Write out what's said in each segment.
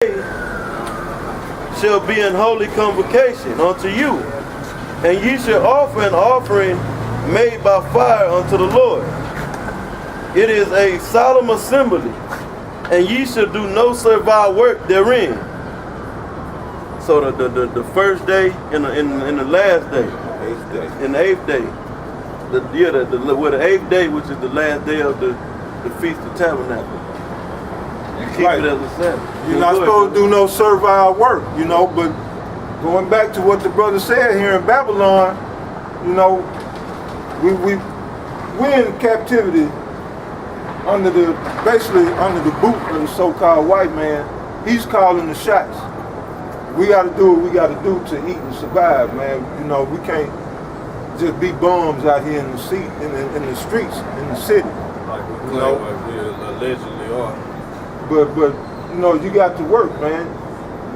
shall be an holy convocation unto you, and ye shall offer an offering made by fire unto the Lord. It is a solemn assembly, and ye shall do no servile work therein. So the first day and the last day, in the eighth day, the 8th day, which is the last day of the Feast of Tabernacles. You keep it as a Sabbath. You're not supposed to do no servile work, you know, but going back to what the brother said here in Babylon, you know, we're in captivity basically under the boot of the so-called white man. He's calling the shots. We got to do what we got to do to eat and survive, man. You know, we can't just be bums out here in the streets, in the city. Like we allegedly are. But you know, you got to work, man.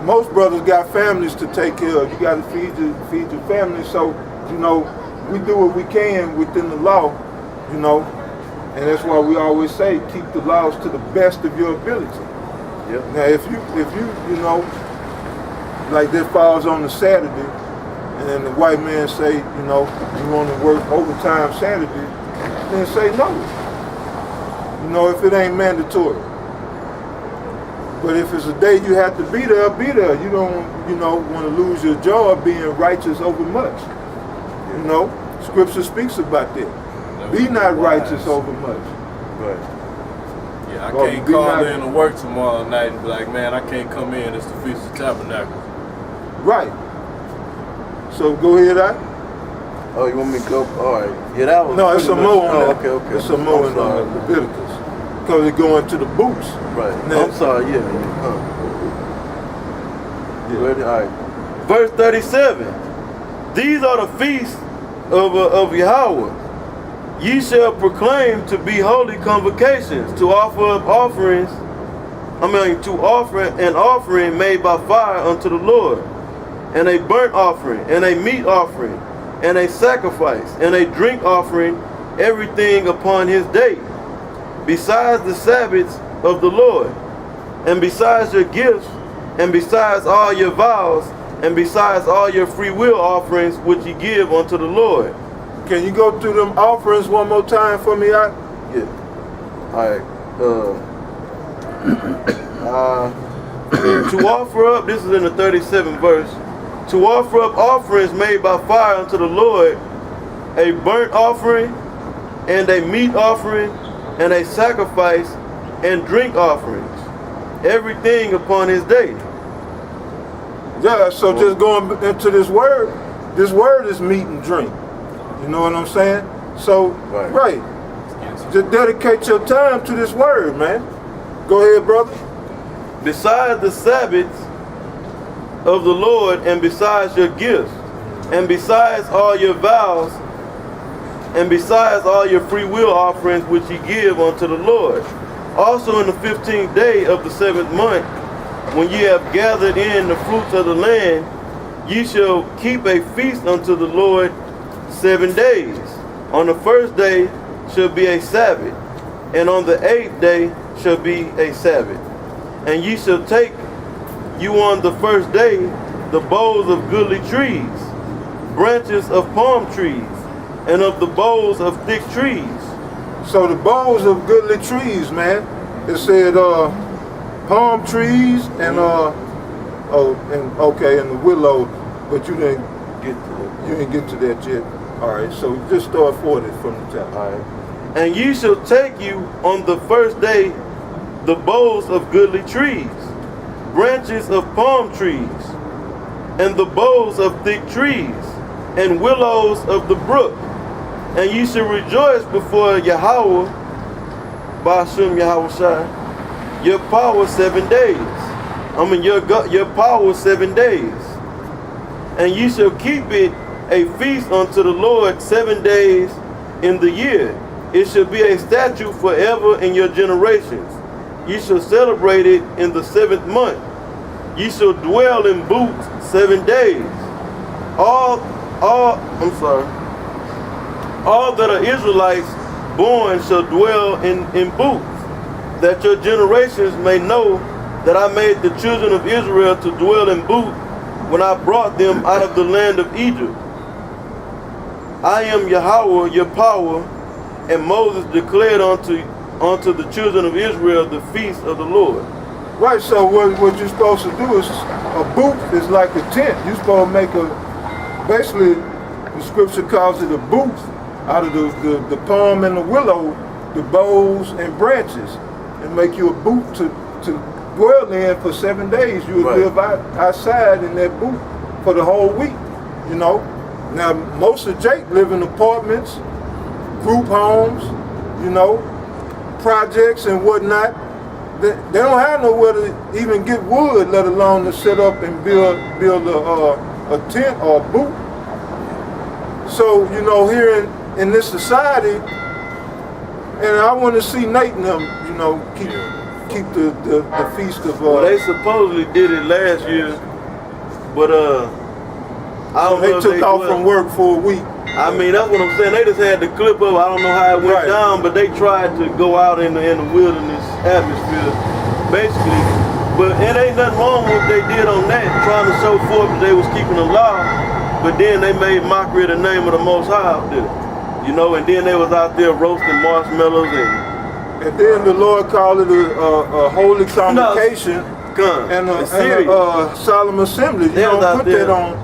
Most brothers got families to take care of. You got to feed your family. So, you know, we do what we can within the law, you know, and that's why we always say keep the laws to the best of your ability. Yep. Now, if you know, like that falls on a Saturday, and then the white man say, you know, you want to work overtime Saturday, then say no. You know, if it ain't mandatory. But if it's a day you have to be there, be there. You don't, you know, want to lose your job being righteous over much. You know, Scripture speaks about that. Be not righteous over much. Right. Yeah, I can't call in to work tomorrow night and be like, man, I can't come in. It's the Feast of Tabernacles. Right. So go ahead, Oh, you want me to go? All right. Yeah, that was. No, it's a more on that. Okay. It's a more in Leviticus. Because it's going to the boots. Right. Now, I'm sorry, yeah. Ready? All right. Verse 37. These are the feasts of Yahweh. Ye shall proclaim to be holy convocations, to offer up offerings, to offer an offering made by fire unto the Lord, and a burnt offering, and a meat offering, and a sacrifice, and a drink offering, everything upon his day, besides the Sabbaths of the Lord, and besides your gifts, and besides all your vows, and besides all your free will offerings which ye give unto the Lord. can you go through them offerings one more time for me, Ike? Yeah. All right. To offer up, this is in the 37th verse, to offer up offerings made by fire unto the Lord, a burnt offering, and a meat offering, and a sacrifice, and drink offerings, everything upon his day. Yeah, so just going into this word is meat and drink. You know what I'm saying? So, right. Just dedicate your time to this word, man. Go ahead, brother. Besides the Sabbaths of the Lord, and besides your gifts, and besides all your vows, and besides all your free will offerings which ye give unto the Lord. Also in the 15th day of the 7th month, when ye have gathered in the fruits of the land, ye shall keep a feast unto the Lord 7 days. On the first day shall be a Sabbath, and on the 8th day shall be a Sabbath. And ye shall take you on the first day the boughs of goodly trees, branches of palm trees, and of the boughs of thick trees. So the boughs of goodly trees, man, it said palm trees and and the willow, but you didn't get to that. You didn't get to that yet. All right, so just start 40 from the top. All right. And ye shall take you on the first day the boughs of goodly trees, branches of palm trees, and the boughs of thick trees, and willows of the brook. And ye shall rejoice before Yahweh, Ba'ashem Yahawashi, your power 7 days. Your power 7 days. And ye shall keep it a feast unto the Lord 7 days in the year. It shall be a statute forever in your generations. Ye shall celebrate it in the 7th month. Ye shall dwell in booths 7 days. All that are Israelites born shall dwell in booths, that your generations may know that I made the children of Israel to dwell in booths when I brought them out of the land of Egypt. I am Yahweh, your power, and Moses declared unto the children of Israel the feast of the Lord. Right, so what you're supposed to do is, a booth is like a tent. You're supposed to make basically, the scripture calls it a booth out of the palm and the willow, the boughs and branches, and make you a booth to dwell in for 7 days. You would live outside in that booth for the whole week, you know. Now, most of Jake live in apartments, group homes, you know, projects and whatnot. They don't have nowhere to even get wood, let alone to set up and build a tent or a booth. So, you know, here in this society, and I want to see Nate and them, you know, keep the feast of. Well, they supposedly did it last year, but I don't know. They took off from work for a week. I mean, that's what I'm saying. They just had the clip of. I don't know how it went down, but they tried to go out in the wilderness atmosphere, basically. But it ain't nothing wrong with what they did on that, trying to show forth that they was keeping the law. But then they made mockery of the name of the Most High out there, you know. And then they was out there roasting marshmallows and then the Lord called it a holy convocation and a solemn assembly. You don't put that on.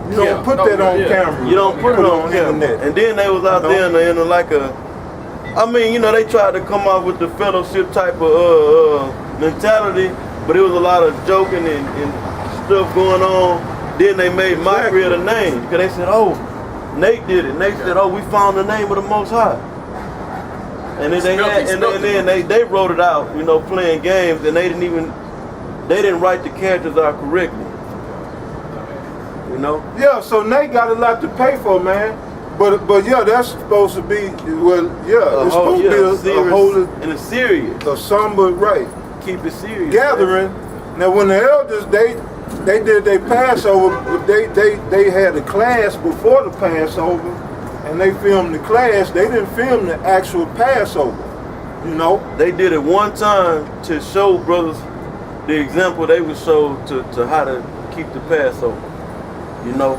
You don't put that on camera. You don't put it on internet. And then they was out there in like I mean, you know, they tried to come out with the fellowship type of mentality, but it was a lot of joking and stuff going on. Then they made mockery of the name because they said, "Oh, Nate did it." Nate said, "Oh, we found the name of the Most High." And then they wrote it out, you know, playing games, and they didn't write the characters out correctly. You know? Yeah, so Nate got a lot to pay for, man. But yeah, that's supposed to be, it's supposed to be a holy and a serious, a somber, right? Keep it serious. Gathering. Man. Now, when the elders they did their Passover, they had a class before the Passover, and they filmed the class. They didn't film the actual Passover. You know, they did it one time to show brothers the example they would show to how to keep the Passover. You know,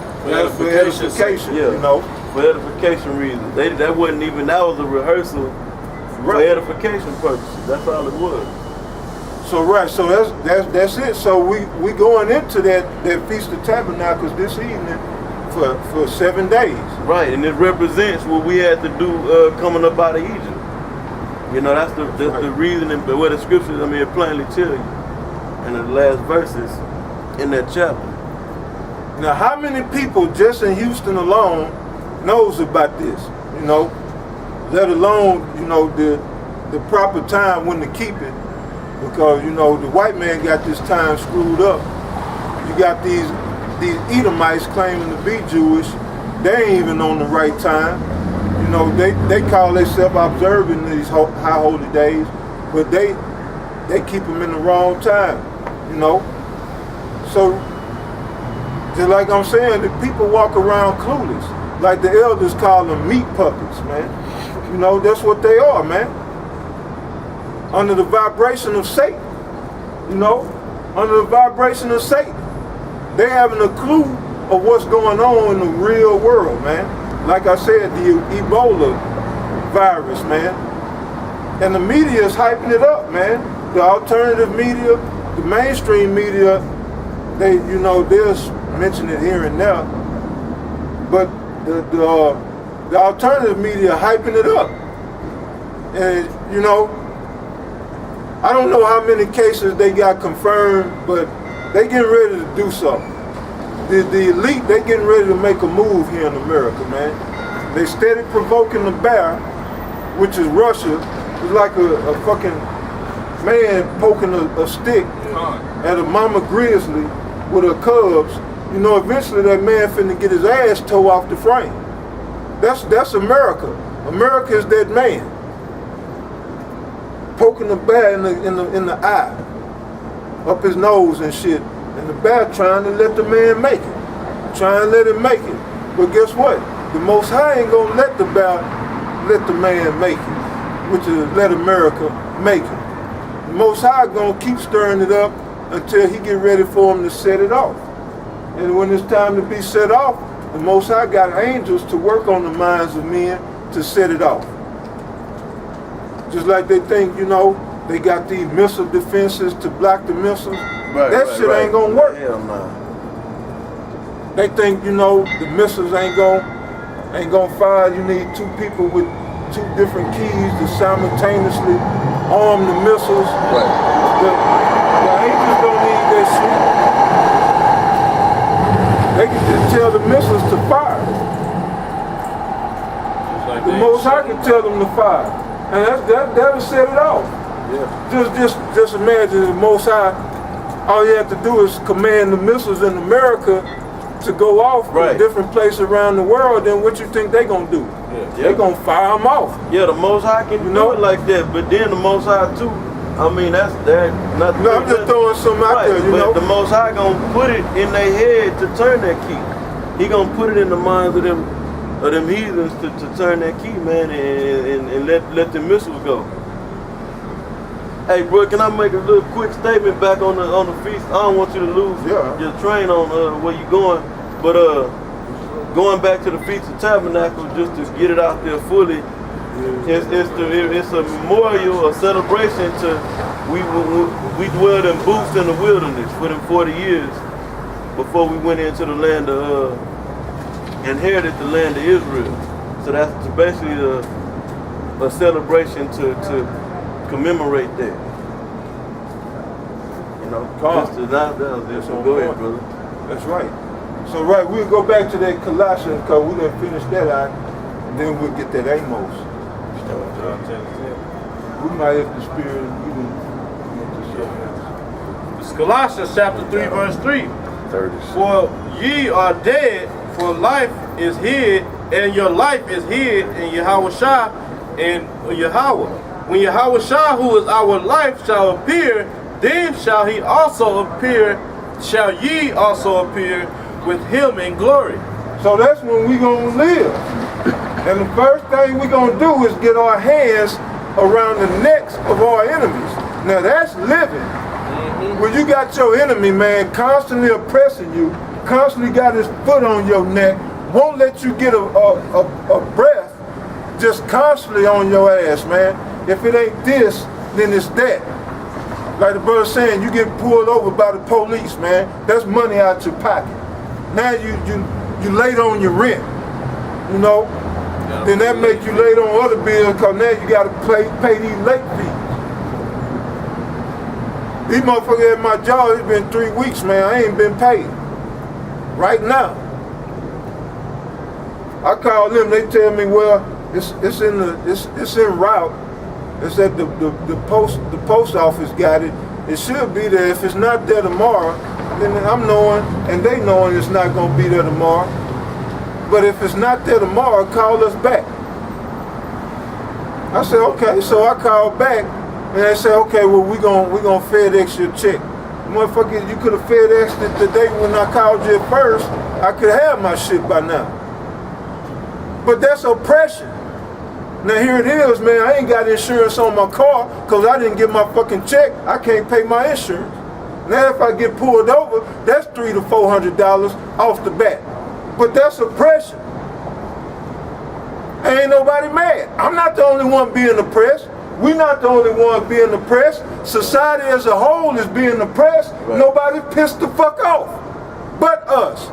for edification, yeah, you know, for edification reasons. That was a rehearsal for edification purposes. That's all it was. So that's it. So we going into that Feast of Tabernacles this evening for 7 days. Right, and it represents what we had to do coming up out of Egypt. You know, that's the reasoning, but what the scriptures, I mean, it plainly tell you in the last verses in that chapter. Now, how many people just in Houston alone knows about this? You know, let alone, you know, the proper time when to keep it, because, you know, the white man got this time screwed up. You got these Edomites claiming to be Jewish. They ain't even on the right time. You know, they call themselves observing these high holy days, but they keep them in the wrong time. You know, so. Just like I'm saying, the people walk around clueless. Like the elders call them meat puppets, man. You know, that's what they are, man. Under the vibration of Satan. You know, under the vibration of Satan. They having a clue of what's going on in the real world, man. Like I said, the Ebola virus, man. And the media is hyping it up, man. The alternative media, the mainstream media, they, you know, they'll mention it here and there, but the alternative media hyping it up. And, you know, I don't know how many cases they got confirmed, but they getting ready to do something. The elite, they getting ready to make a move here in America, man. They steady provoking the bear, which is Russia. It's like a fucking man poking a stick at a mama grizzly with her cubs. You know, eventually that man finna get his ass tore off the frame. That's America. America is that man poking the bear in the eye, up his nose and shit, and the bear trying to let the man make it, trying to let him make it. But guess what? The Most High ain't gonna let the bear let the man make it, which is let America make it. The Most High gonna keep stirring it up until he get ready for him to set it off. And when it's time to be set off, the Most High got angels to work on the minds of men to set it off. Just like they think, you know, they got these missile defenses to block the missiles. That shit ain't gonna work. Hell no. They think, you know, the missiles ain't gonna fire. You need two people with two different keys to simultaneously arm the missiles. Right. The angels don't need that shit. They can just tell the missiles to fire. Like The Most High can tell them to fire, and that'll set it off. Yeah. Just imagine the Most High. All you have to do is command the missiles in America to go off in different places around the world. Then what you think they gonna do? They gonna fire them off. Yeah, the Most High can do it like that, but then the Most High too. I mean, that's nothing. No, I'm just throwing something out there, you know. But the Most High gonna put it in their head to turn that key. He gonna put it in the minds of them heathens to turn that key, man, and let the missiles go. Hey, bro, can I make a little quick statement back on the feast? I don't want you to lose your train on where you going, but going back to the Feast of Tabernacles, just to get it out there fully. It's a memorial, a celebration to we dwelled in booths in the wilderness for them 40 years before we went into the land of inherited the land of Israel. So that's basically a celebration to commemorate that. You know, so go ahead, brother. That's right. So we'll go back to that Colossians because we done finished that out, and then we'll get that Amos. We might have the spirit. It's Colossians chapter 3, verse 3. 30. For ye are dead, for life is hid, and your life is hid in Yahawashi and Yahweh. When Yahawashi, who is our life, shall appear, then shall ye also appear with him in glory. So that's when we gonna live. And the first thing we gonna do is get our hands around the necks of our enemies. Now that's living. When you got your enemy, man, constantly oppressing you, constantly got his foot on your neck, won't let you get a breath, just constantly on your ass, man. If it ain't this, then it's that. Like the brother saying, you get pulled over by the police, man. That's money out your pocket. Now you late on your rent, you know. Then that make you late on other bills because now you got to pay these late fees. These motherfuckers at my job, it's been 3 weeks, man. I ain't been paid. Right now. I call them, they tell me, well, it's en route. It's at the post office got it. It should be there. If it's not there tomorrow, then I'm knowing, and they knowing it's not gonna be there tomorrow. But if it's not there tomorrow, call us back. I said, okay. So I called back, and they said, okay, well we gonna FedEx your check. Motherfucker, you could have FedExed it today when I called you at first. I could have my shit by now. But that's oppression. Now here it is, man. I ain't got insurance on my car because I didn't get my fucking check. I can't pay my insurance. Now if I get pulled over, that's $300 to $400 off the bat. But that's oppression. Ain't nobody mad. I'm not the only one being oppressed. We're not the only one being oppressed. Society as a whole is being oppressed. Right. Nobody pissed the fuck off but us.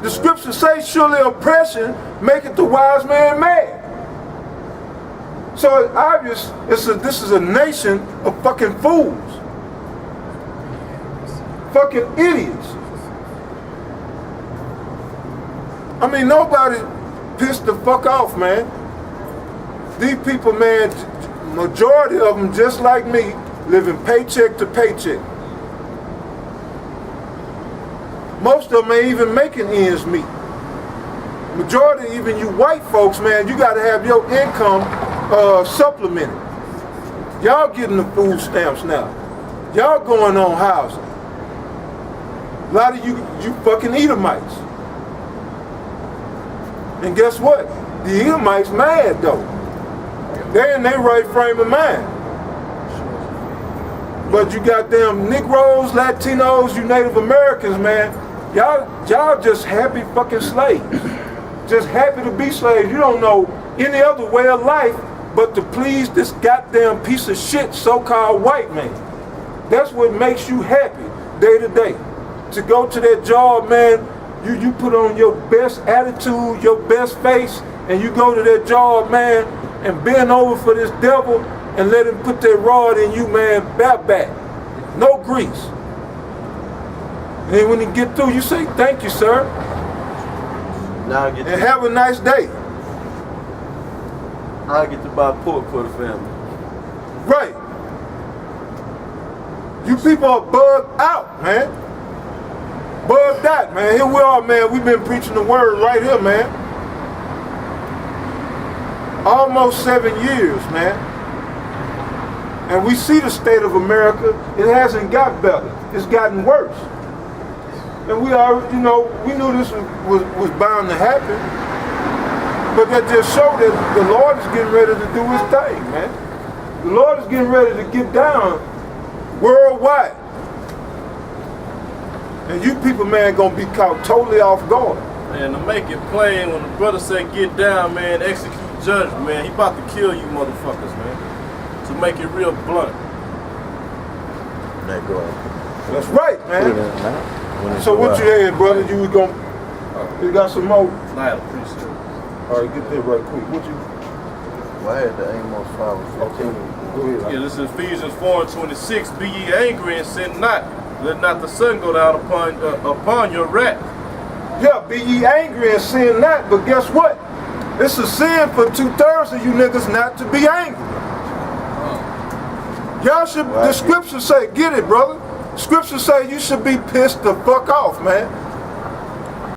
The scriptures say, surely oppression maketh the wise man mad. So it's obvious this is a nation of fucking fools. Fucking idiots. I mean, nobody pissed the fuck off, man. These people, man, majority of them, just like me, living paycheck to paycheck. Most of them ain't even making ends meet. Majority, even you white folks, man, you gotta have your income supplemented. Y'all getting the food stamps now. Y'all going on housing. A lot of you fucking Edomites. And guess what? The Edomites mad though. They're in their right frame of mind. But you got them Negroes, Latinos, you Native Americans, man. Y'all just happy fucking slaves. Just happy to be slaves. You don't know any other way of life but to please this goddamn piece of shit so-called white man. That's what makes you happy day to day. To go to that job, man, you put on your best attitude, your best face, and you go to that job, man, and bend over for this devil and let him put that rod in you, man, back. No grease. And then when he get through, you say, thank you, sir. Now I get And have a nice day. I get to buy pork for the family. Right. You people are bugged out, man. Bugged out, man. Here we are, man. We've been preaching the word right here, man. Almost 7 years, man. And we see the state of America. It hasn't got better. It's gotten worse. And we are, you know, we knew this was bound to happen. But that just showed that the Lord is getting ready to do his thing, man. The Lord is getting ready to get down worldwide. And you people, man, gonna be caught totally off guard. And to make it plain, when the brother said get down, man, execute judgment, man, he about to kill you motherfuckers, man. To make it real blunt. That go out. That's right, man. So what you had, brother? You was gonna, you got some more? I appreciate it. All right, get that right quick. What you? Well, I had the Amos 5:15. Go ahead. Yeah, this is Ephesians 4:26. Be ye angry and sin not. Let not the sun go down upon your wrath. Yeah, be ye angry and sin not, but guess what? It's a sin for 2/3 of you niggas not to be angry. Y'all should, the scriptures say, get it, brother. Scriptures say you should be pissed the fuck off, man.